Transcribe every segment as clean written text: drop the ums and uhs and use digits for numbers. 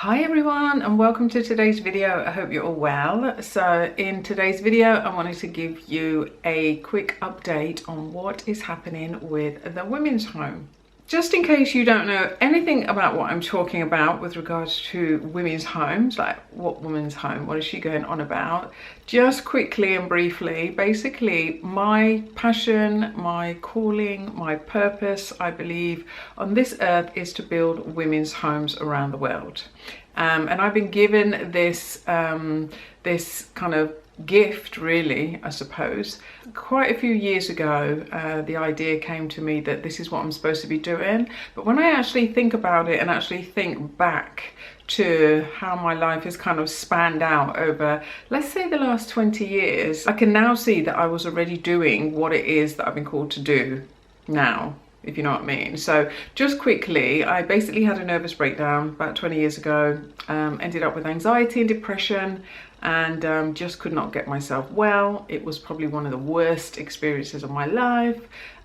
Hi everyone and welcome to today's video. I hope you're all well. So in today's video I wanted to give you a quick update on what is happening with the women's home. Just in case you don't know anything about what I'm talking about with regards to women's homes, like what women's home, what is she going on about? Just quickly and briefly, basically my passion, my calling, my purpose, I believe, on this earth is to build women's homes around the world. And I've been given this, this kind of gift, really, I suppose. Quite a few years ago, the idea came to me that this is what I'm supposed to be doing. But when I actually think about it and actually think back to how my life has kind of spanned out over, let's say, the last 20 years, I can now see that I was already doing what it is that I've been called to do now, if you know what I mean. So just quickly, I basically had a nervous breakdown about 20 years ago, ended up with anxiety and depression, and just could not get myself well. It was probably one of the worst experiences of my life.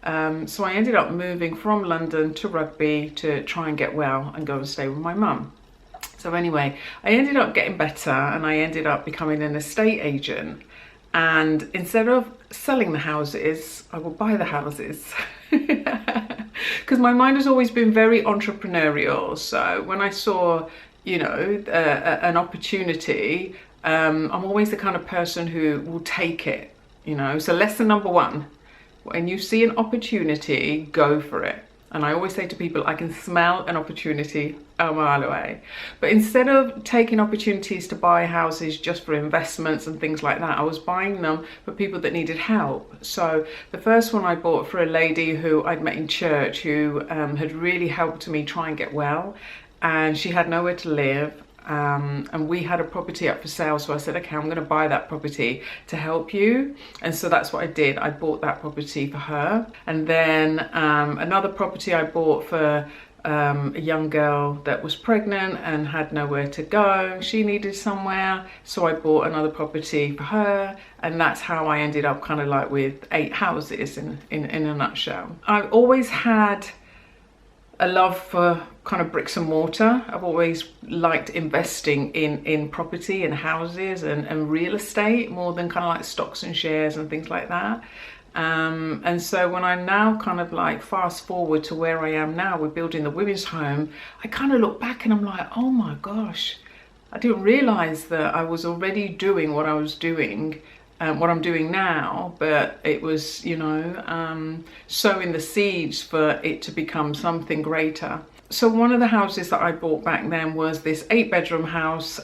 So I ended up moving from London to Rugby to try and get well and go and stay with my mum. So anyway, I ended up getting better and I ended up becoming an estate agent. And instead of selling the houses, I will buy the houses. Because my mind has always been very entrepreneurial. So when I saw, you know, an opportunity, I'm always the kind of person who will take it, you know. So lesson number one, when you see an opportunity, go for it. And I always say to people, I can smell an opportunity a mile away. But instead of taking opportunities to buy houses just for investments and things like that, I was buying them for people that needed help. So the first one I bought for a lady who I'd met in church, who had really helped me try and get well. And she had nowhere to live. And we had a property up for sale, so I said, okay, I'm going to buy that property to help you. And so that's what I did. I bought that property for her. And then another property I bought for a young girl that was pregnant and had nowhere to go. She needed somewhere, so I bought another property for her. And that's how I ended up kind of like with 8 houses in a nutshell. I've always had a love for kind of bricks and mortar. I've always liked investing in property and houses and real estate more than kind of like stocks and shares and things like that. And so when I now kind of like fast forward to where I am now, we're building the women's home, I kind of look back and I'm like, oh my gosh, I didn't realize that I was already doing what I was doing, what I'm doing now, but it was, you know, sowing the seeds for it to become something greater. So one of the houses that I bought back then was this 8-bedroom house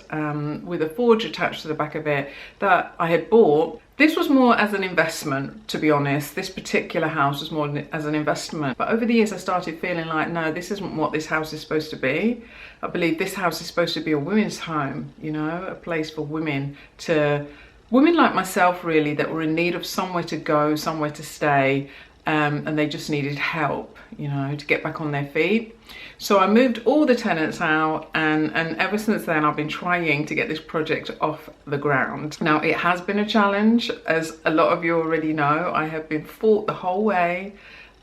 with a forge attached to the back of it that I had bought. This was more as an investment, to be honest. This particular house was more as an investment. But over the years, I started feeling like, no, this isn't what this house is supposed to be. I believe this house is supposed to be a women's home, you know, a place for women like myself, really, that were in need of somewhere to go, somewhere to stay, and they just needed help, you know, to get back on their feet. So I moved all the tenants out, and ever since then I've been trying to get this project off the ground. Now, it has been a challenge, as a lot of you already know. I have been fought the whole way.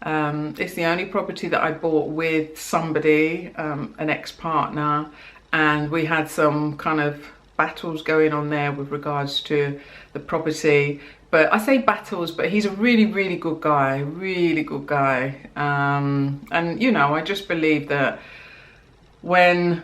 It's the only property that I bought with somebody, an ex-partner, and we had some kind of battles going on there with regards to the property. But I say battles, but he's a really, really good guy, really good guy. And, you know, I just believe that when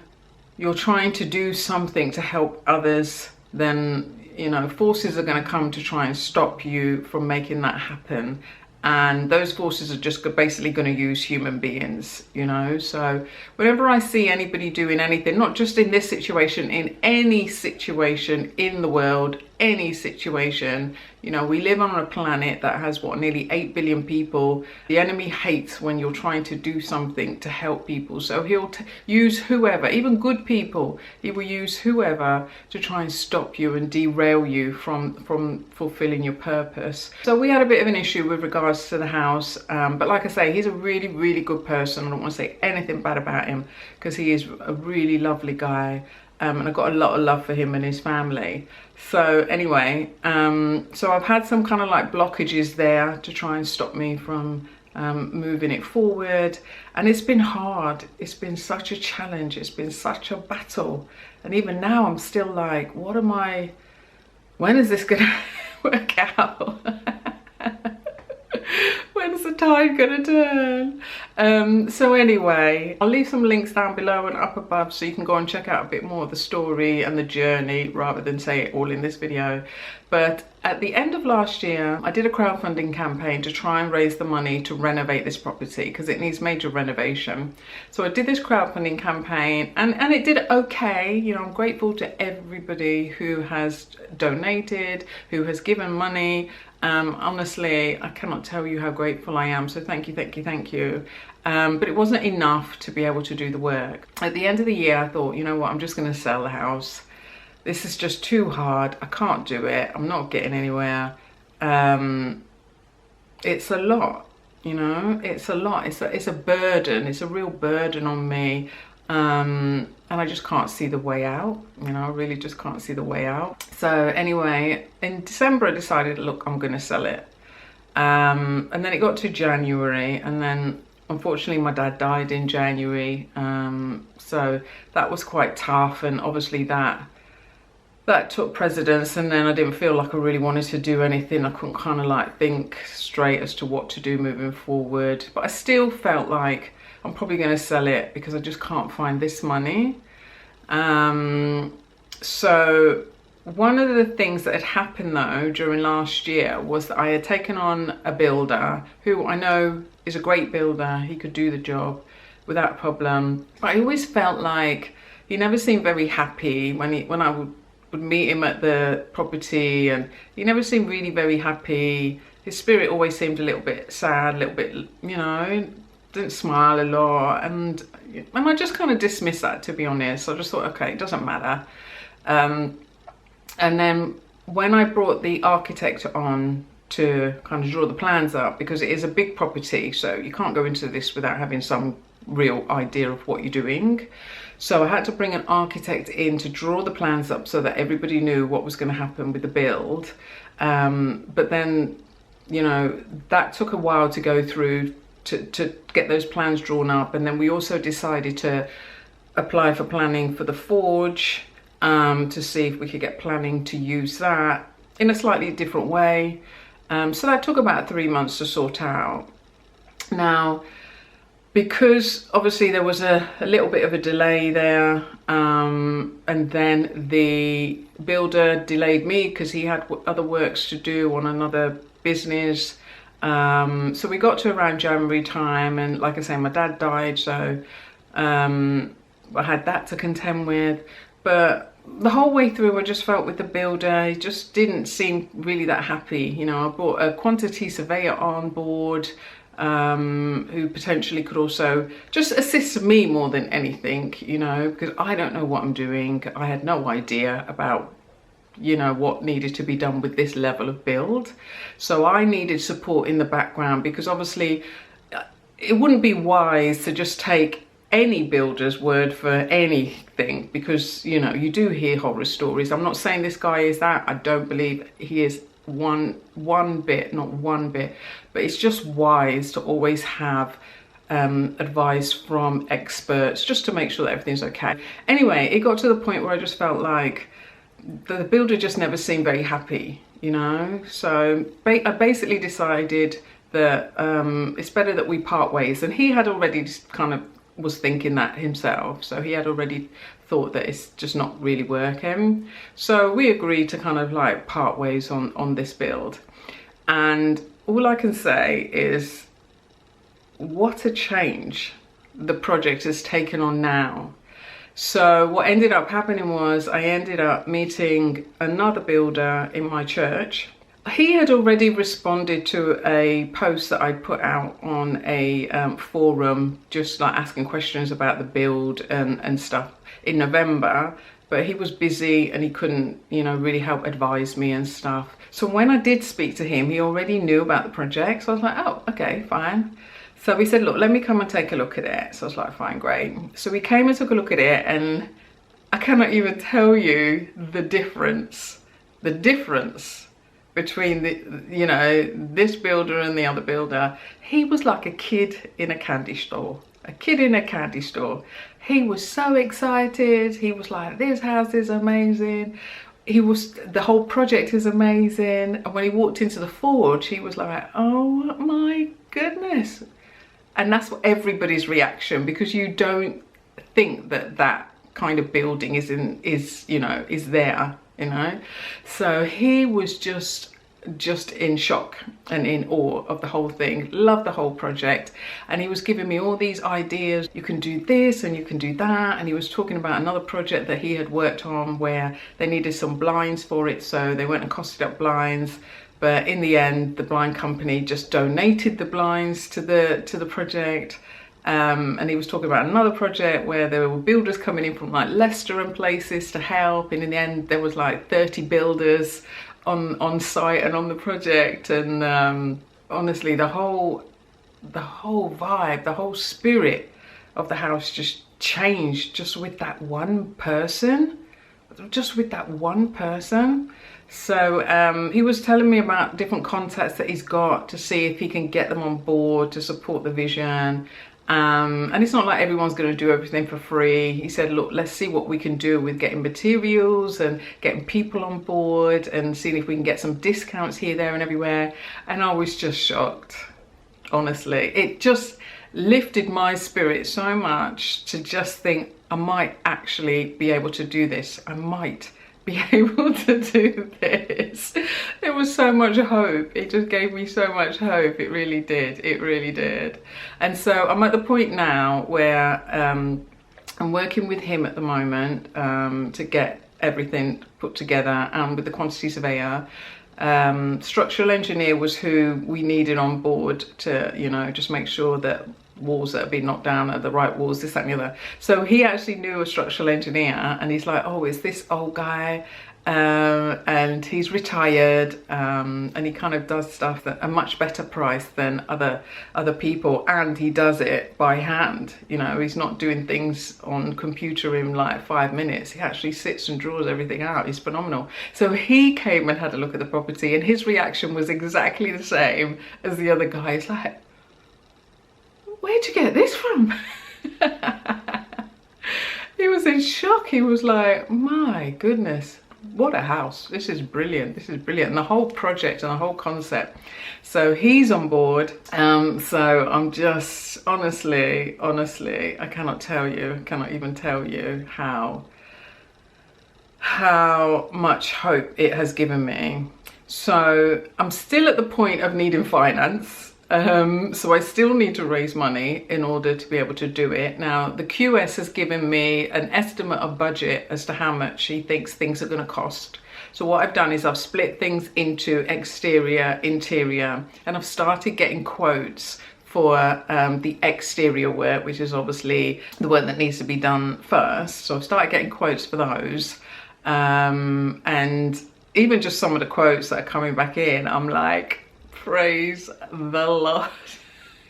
you're trying to do something to help others, then, you know, forces are going to come to try and stop you from making that happen. And those forces are just basically going to use human beings, you know. So whenever I see anybody doing anything, not just in this situation, in any situation in the world, any situation, you know, we live on a planet that has what, nearly 8 billion people. The enemy hates when you're trying to do something to help people. So he'll use whoever, even good people, he will use whoever to try and stop you and derail you from fulfilling your purpose. So we had a bit of an issue with regards to the house, but like I say, he's a really, really good person. I don't want to say anything bad about him because he is a really lovely guy. And I've got a lot of love for him and his family. So anyway, so I've had some kind of like blockages there to try and stop me from moving it forward. And it's been hard. It's been such a challenge. It's been such a battle. And even now I'm still like, when is this gonna work out? When's the tide gonna turn? So anyway, I'll leave some links down below and up above so you can go and check out a bit more of the story and the journey rather than say it all in this video. But at the end of last year, I did a crowdfunding campaign to try and raise the money to renovate this property because it needs major renovation. So I did this crowdfunding campaign and it did okay. You know, I'm grateful to everybody who has donated, who has given money. Honestly, I cannot tell you how grateful I am. So thank you, thank you, thank you. But it wasn't enough to be able to do the work. At the end of the year, I thought, you know what, I'm just going to sell the house. This is just too hard. I can't do it. I'm not getting anywhere. It's a lot, you know, it's a lot. It's a burden. It's a real burden on me. And I just can't see the way out, you know, I really just can't see the way out. So anyway, in December I decided, look, I'm going to sell it. And then it got to January, and then unfortunately my dad died in January. So that was quite tough, and obviously that took precedence, and then I didn't feel like I really wanted to do anything. I couldn't kind of like think straight as to what to do moving forward, but I still felt like I'm probably going to sell it because I just can't find this money. So one of the things that had happened though during last year was that I had taken on a builder who I know is a great builder. He could do the job without a problem. But I always felt like he never seemed very happy when I would meet him at the property, and he never seemed really very happy. His spirit always seemed a little bit sad, a little bit, you know, didn't smile a lot, and I just kind of dismissed that, to be honest. I just thought, okay, it doesn't matter. And then when I brought the architect on to kind of draw the plans up, because it is a big property, so you can't go into this without having some real idea of what you're doing. So I had to bring an architect in to draw the plans up so that everybody knew what was going to happen with the build. But then, you know, that took a while to go through to get those plans drawn up. And then we also decided to apply for planning for the forge, to see if we could get planning to use that in a slightly different way. So that took about 3 months to sort out. Now, because obviously there was a little bit of a delay there, and then the builder delayed me because he had other works to do on another business. So we got to around January time, and like I say, my dad died, so I had that to contend with. But the whole way through I just felt with the builder, he just didn't seem really that happy. You know, I brought a quantity surveyor on board, who potentially could also just assist me more than anything, you know, because I don't know what I'm doing. I had no idea about, you know, what needed to be done with this level of build. So I needed support in the background, because obviously it wouldn't be wise to just take any builder's word for anything, because, you know, you do hear horror stories. I'm not saying this guy is that. I don't believe he is one bit, not one bit, but it's just wise to always have advice from experts just to make sure that everything's okay. Anyway, it got to the point where I just felt like the builder just never seemed very happy, you know. So I basically decided that it's better that we part ways, and he had already just kind of was thinking that himself, so he had already thought that it's just not really working. So we agreed to kind of like part ways on this build, and all I can say is what a change the project has taken on now. So what ended up happening was I ended up meeting another builder in my church. He had already responded to a post that I put out on a forum, just like asking questions about the build and stuff in November, but he was busy and he couldn't, you know, really help advise me and stuff. So when I did speak to him, he already knew about the project. So I was like, oh, okay, fine. So he said, look, let me come and take a look at it. So I was like, fine, great. So we came and took a look at it, and I cannot even tell you the difference between this builder and the other builder. He was like a kid in a candy store. A kid in a candy store. He was so excited. He was like, this house is amazing. The whole project is amazing. And when he walked into the forge, he was like, oh my goodness. And that's what everybody's reaction, because you don't think that kind of building is there, So he was just in shock and in awe of the whole thing. Loved the whole project, and he was giving me all these ideas. You can do this and you can do that, and he was talking about another project that he had worked on where they needed some blinds for it, so they went and costed up blinds. But in the end, the blind company just donated the blinds to the project. And he was talking about another project where there were builders coming in from like Leicester and places to help, and in the end there was like 30 builders on site and on the project. And honestly, the whole vibe, the whole spirit of the house just changed just with that one person. So he was telling me about different contacts that he's got to see if he can get them on board to support the vision. And it's not like everyone's going to do everything for free. He said, look, let's see what we can do with getting materials and getting people on board and seeing if we can get some discounts here, there and everywhere. And I was just shocked, honestly. It just lifted my spirit so much to just think I might actually be able to do this. I might be able to do this. There was so much hope. It just gave me so much hope. It really did. It really did. And so I'm at the point now where I'm working with him at the moment to get everything put together, and with the quantity surveyor. Structural engineer was who we needed on board to, just make sure that walls that have been knocked down are the right walls, this, that and the other. So he actually knew a structural engineer, and he's like, oh, it's this old guy, and he's retired, and he kind of does stuff at a much better price than other people, and he does it by hand. He's not doing things on computer in like 5 minutes. He actually sits and draws everything out. He's phenomenal. So he came and had a look at the property, and his reaction was exactly the same as the other guy. He's like, where'd you get this from? He was in shock. He was like, my goodness, what a house. This is brilliant. This is brilliant. And the whole project and the whole concept. So he's on board. So I'm just, honestly, I cannot even tell you how much hope it has given me. So I'm still at the point of needing finance. So I still need to raise money in order to be able to do it. Now, the QS has given me an estimate of budget as to how much he thinks things are going to cost. So what I've done is I've split things into exterior, interior, and I've started getting quotes for the exterior work, which is obviously the work that needs to be done first. So I've started getting quotes for those. And even just some of the quotes that are coming back in, I'm like, praise the Lord.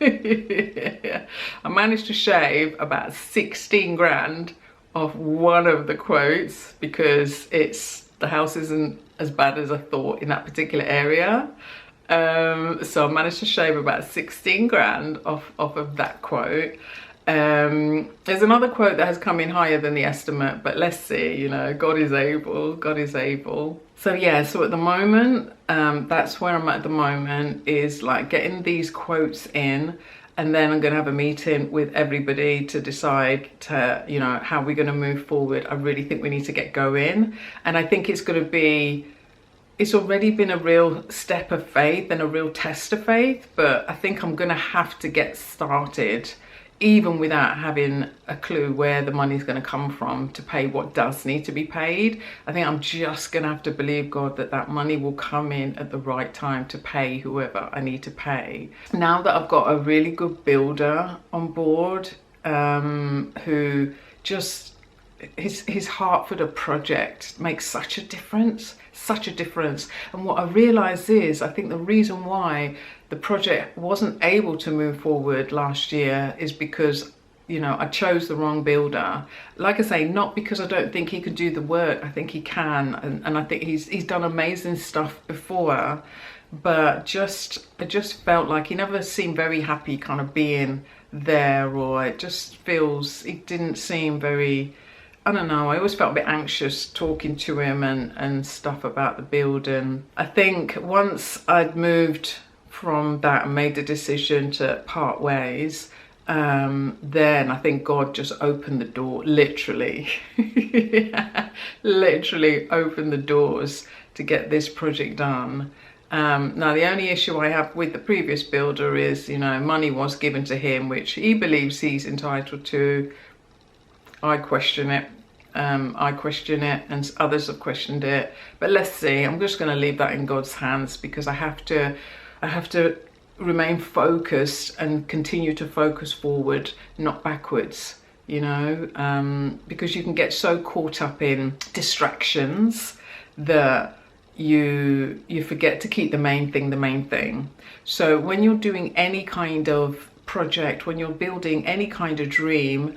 I managed to shave about 16 grand off one of the quotes because the house isn't as bad as I thought in that particular area. So I managed to shave about 16 grand off of that quote. There's another quote that has come in higher than the estimate, but let's see, God is able, God is able. So yeah, so at the moment, that's where I'm at the moment, is like getting these quotes in, and then I'm going to have a meeting with everybody to decide how we're going to move forward. I really think we need to get going, and I think it's already been a real step of faith and a real test of faith, but I think I'm going to have to get started even without having a clue where the money's going to come from to pay what does need to be paid. I think I'm just going to have to believe God that money will come in at the right time to pay whoever I need to pay. Now that I've got a really good builder on board, who just, his heart for the project makes such a difference. And what I realised is, I think the reason why the project wasn't able to move forward last year is because you know, I chose the wrong builder. Like I say, not because I don't think he can do the work. I think he can, and I think he's done amazing stuff before, but I just felt like he never seemed very happy kind of being there, or it didn't seem very, I don't know, I always felt a bit anxious talking to him and stuff about the building. I think once I'd moved from that and made the decision to part ways, then I think God just opened the door, literally, literally opened the doors to get this project done. Now, the only issue I have with the previous builder is, you know, money was given to him, which he believes he's entitled to. I question it. And others have questioned it. But let's see. I'm just going to leave that in God's hands, because I have to remain focused and continue to focus forward, not backwards, you know, because you can get so caught up in distractions that you forget to keep the main thing. So when you're doing any kind of project, when you're building any kind of dream,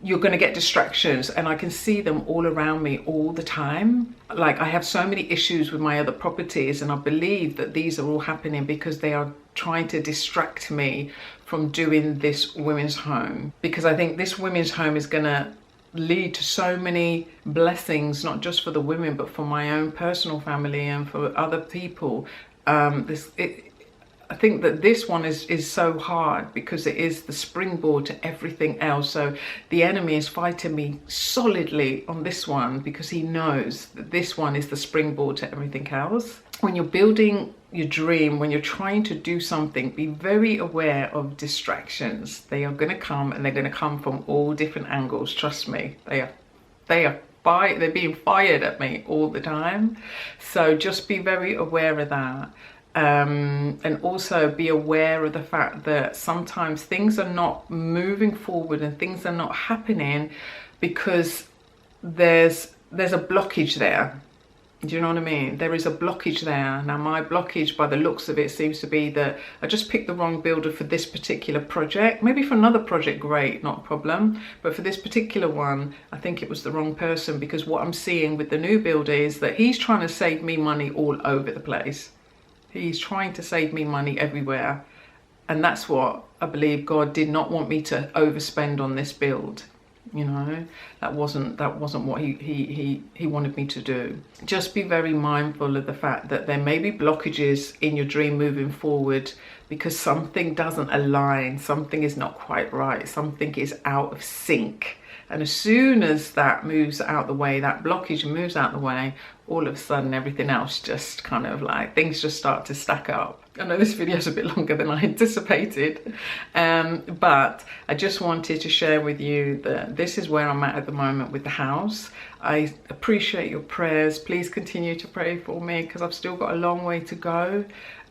you're going to get distractions, and I can see them all around me all the time. Like, I have so many issues with my other properties, and I believe that these are all happening because they are trying to distract me from doing this women's home, because I think this women's home is going to lead to so many blessings, not just for the women, but for my own personal family and for other people. I think that this one is so hard because it is the springboard to everything else. So the enemy is fighting me solidly on this one because he knows that this one is the springboard to everything else. When you're building your dream, when you're trying to do something, be very aware of distractions. They are going to come, and they're going to come from all different angles. Trust me, they're being fired at me all the time. So just be very aware of that. And also be aware of the fact that sometimes things are not moving forward and things are not happening because there's a blockage there. Do you know what I mean? There is a blockage there. Now, my blockage, by the looks of it, seems to be that I just picked the wrong builder for this particular project. Maybe for another project, great, not a problem. But for this particular one, I think it was the wrong person, because what I'm seeing with the new builder is that he's trying to save me money all over the place. He's trying to save me money everywhere. And that's what I believe God did not want me to overspend on this build. You know, that wasn't what he wanted me to do. Just be very mindful of the fact that there may be blockages in your dream moving forward because something doesn't align, something is not quite right, something is out of sync. And as soon as that moves out the way, that blockage moves out the way, all of a sudden everything else just kind of like, things just start to stack up. I know this video is a bit longer than I anticipated, but I just wanted to share with you that this is where I'm at the moment with the house. I appreciate your prayers. Please continue to pray for me because I've still got a long way to go.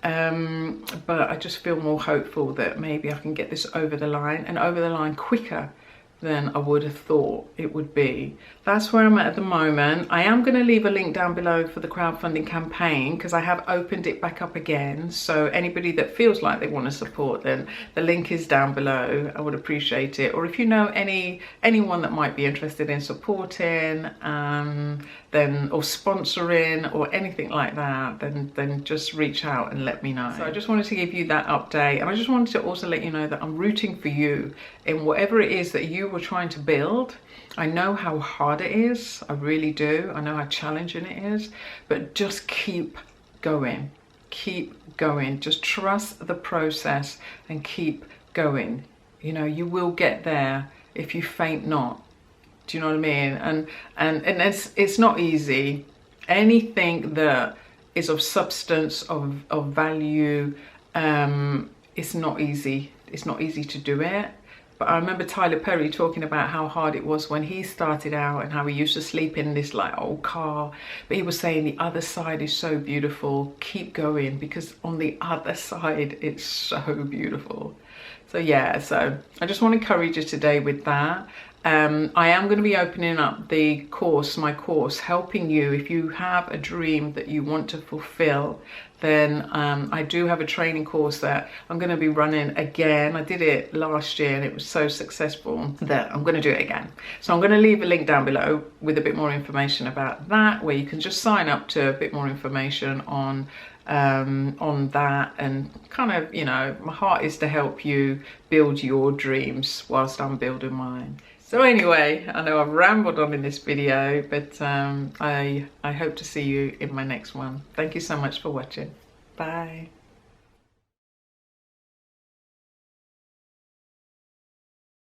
But I just feel more hopeful that maybe I can get this over the line, and over the line quicker than I would have thought it would be. That's where I'm at the moment. I am going to leave a link down below for the crowdfunding campaign because I have opened it back up again. So anybody that feels like they want to support, then the link is down below. I would appreciate it. Or if you know anyone that might be interested in supporting, then or sponsoring or anything like that, then just reach out and let me know. So I just wanted to give you that update, and I just wanted to also let you know that I'm rooting for you in whatever it is that you were trying to build. I know how hard it is, I really do. I know how challenging it is, but just keep going. Keep going. Just trust the process and keep going. You know, you will get there if you faint not. Do you know what I mean? And it's not easy. Anything that is of substance, of value, it's not easy. It's not easy to do it. But I remember Tyler Perry talking about how hard it was when he started out and how he used to sleep in this like old car. But he was saying the other side is so beautiful. Keep going, because on the other side, it's so beautiful. So yeah, so I just want to encourage you today with that. I am going to be opening up my course, helping you if you have a dream that you want to fulfill, then I do have a training course that I'm going to be running again. I did it last year and it was so successful that I'm going to do it again. So I'm going to leave a link down below with a bit more information about that, where you can just sign up to a bit more information on that. And kind of, you know, my heart is to help you build your dreams whilst I'm building mine. So anyway, I know I've rambled on in this video, but I hope to see you in my next one. Thank you so much for watching. Bye.